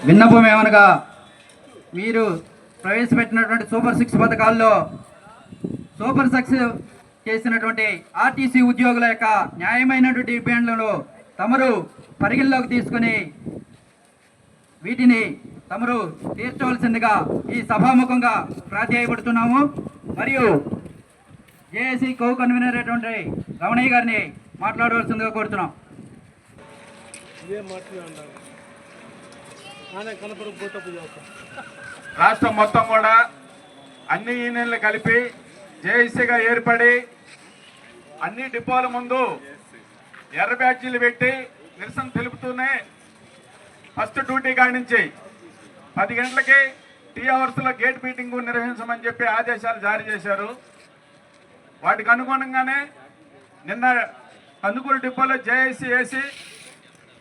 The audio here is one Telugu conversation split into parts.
విన్నపం ఏమనగా మీరు ప్రవేశపెట్టినటువంటి సూపర్ 6 పథకాల్లో సూపర్ సక్సెస్ చేసినటువంటి ఆర్టీసీ ఉద్యోగుల యొక్క న్యాయమైనటువంటి డిమాండ్లను తమరు పరిగణలోకి తీసుకుని వీటిని తమరు తీర్చవలసిందిగా ఈ సభాముఖంగా ప్రాధేయపడుతున్నాము. మరియు జేఏసీ కో కన్వీనర్ అయినటువంటి రమణయ్య గారిని మాట్లాడవలసిందిగా కోరుతున్నాం. రాష్ట్రం మొత్తం కూడా అన్ని యూనియన్లు కలిపి జేఏసీగా ఏర్పడి అన్ని డిపోల ముందు ఎర్ర బ్యాడ్జీలు పెట్టి నిరసన తెలుపుతూనే ఫస్ట్ డ్యూటీ కాడి నుంచి 10 గంటలకి టీ అవర్స్లో గేట్ మీటింగ్ నిర్వహించమని చెప్పి ఆదేశాలు జారీ చేశారు. వాటికి అనుగుణంగానే నిన్న కందుకూరు డిపోలో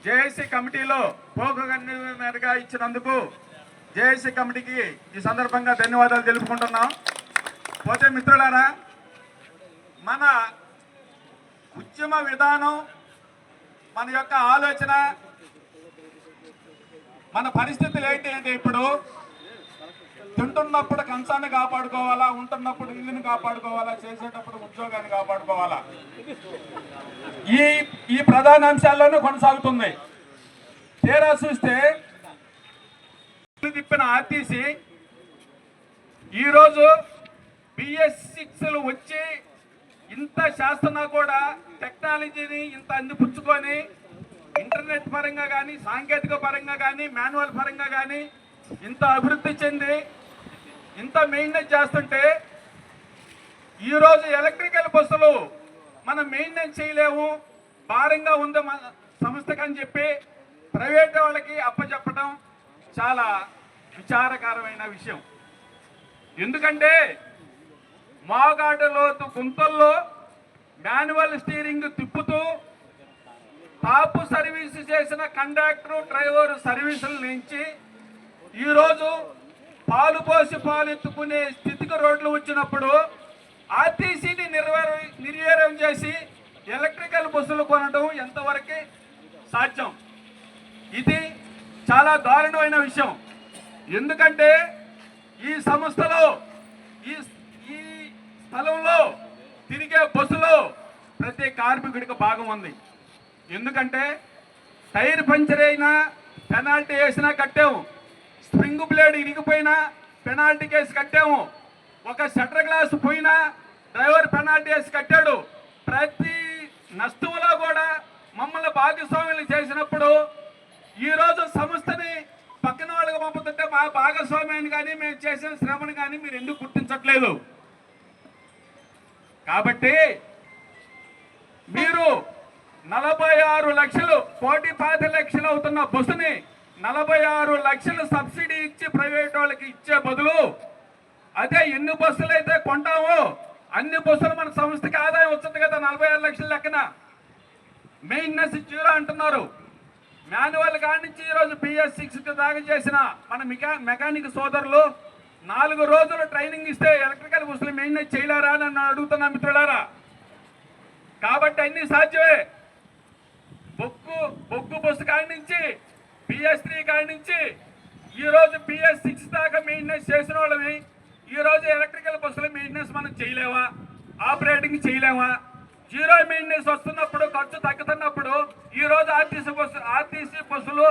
జేఏసీ కమిటీలో కన్వీనర్గా ఇచ్చినందుకు జేఏసీ కమిటీకి ఈ సందర్భంగా ధన్యవాదాలు తెలుపుకుంటున్నాం. పోతే మిత్రులారా, మన ఉద్యమ విధానం, మన యొక్క ఆలోచన, మన పరిస్థితులు ఏంటి అంటే ఇప్పుడు తింటున్నప్పుడు కంచాన్ని కాపాడుకోవాలా, ఉంటున్నప్పుడు ఇల్లుని కాపాడుకోవాలా, చేసేటప్పుడు ఉద్యోగాన్ని కాపాడుకోవాలా, ఈ ప్రధాన అంశాల్లోనే కొనసాగుతుంది. తీరా చూస్తే తిప్పిన ఆర్టీసీ ఈరోజు BS6లు వచ్చి ఇంత శాస్త్రనా కూడా టెక్నాలజీని ఇంత అందిపుచ్చుకొని ఇంటర్నెట్ పరంగా కానీ, సాంకేతిక పరంగా కానీ, మాన్యువల్ పరంగా కానీ ఇంత అభివృద్ధి చెంది ఇంత మెయింటెనెన్స్ చేస్తుంటే ఈరోజు ఎలక్ట్రికల్ బస్సులు మనం మెయింటెనెన్స్ చేయలేము, భారంగా ఉంది మన సంస్థకి అని చెప్పి ప్రైవేట్ వాళ్ళకి అప్పచెప్పడం చాలా విచారకరమైన విషయం. ఎందుకంటే మోగాడు లోతు గుంతల్లో మాన్యువల్ స్టీరింగ్ తిప్పుతూ టాప్ సర్వీసు చేసిన కండక్టర్, డ్రైవర్ సర్వీసుల నుంచి ఈరోజు పాలు పోసి పాలు ఎత్తుకునే స్థితికి రోడ్లు వచ్చినప్పుడు ఆర్టీసీని నిర్వీర్యం చేసి ఎలక్ట్రికల్ బస్సులు కొనడం ఎంతవరకు సాధ్యం? ఇది చాలా దారుణమైన విషయం. ఎందుకంటే ఈ సంస్థలో ఈ స్థలంలో తిరిగే బస్సులో ప్రతి కార్మికుడికి భాగం ఉంది. ఎందుకంటే టైర్ పంచర్ అయినా పెనాల్టీ వేసినా కట్టాము, స్ప్రింగ్ బ్లేడ్ ఇరిగిపోయినా పెనాల్టీ కేసు కట్టాము, ఒక షట్టర్ గ్లాస్ పోయినా డ్రైవర్ పెనాల్టీ వేసి కట్టాడు. ప్రతి నష్టంలో కూడా మమ్మల్ని భాగస్వాములు చేసినప్పుడు ఈరోజు సంస్థని పక్కన వాళ్ళకి పంపుతుంటే మా భాగస్వామ్యాన్ని కానీ మేము చేసిన శ్రమను కానీ మీరు ఎందుకు గుర్తించట్లేదు? కాబట్టి మీరు 46 లక్షలు 45 లక్షలు అవుతున్న బస్సుని 46 లక్షలు సబ్సిడీ ఇచ్చి ప్రైవేట్ వాళ్ళకి ఇచ్చే బదులు అదే ఎన్ని బస్సులు అయితే కొంటామో అన్ని బస్సులు మన సంస్థకి ఆదాయం వస్తుంది కదా. 46 లక్షల లెక్కన మెయింటెనెన్స్ జీరో అంటున్నారు. మాన్యువల్ కాడి నుంచి ఈరోజు BS6 దాకా చేసిన మన మెకానిక్ సోదరులు 4 రోజులు ట్రైనింగ్ ఇస్తే ఎలక్ట్రికల్ బస్సులు మెయింటెనెన్స్ చేయలేరా అని నన్ను అడుగుతున్నా మిత్రులారా. కాబట్టి అన్ని సాధ్యమే. బొగ్గు బస్సు కాడి నుంచి BS3 కాడి నుంచి ఈరోజు BS6 దాకా మెయింటెనెన్స్ చేసిన వాళ్ళని ఈరోజు ఎలక్ట్రికల్ బస్సుల మెయింటెనెన్స్ మనం చేయలేమా? ఆపరేటింగ్ చేయలేమా? జీరో మెయింటెనెన్స్ వస్తున్నప్పుడు, ఖర్చు తగ్గుతున్నప్పుడు ఈరోజు ఆర్టీసీ బస్సులు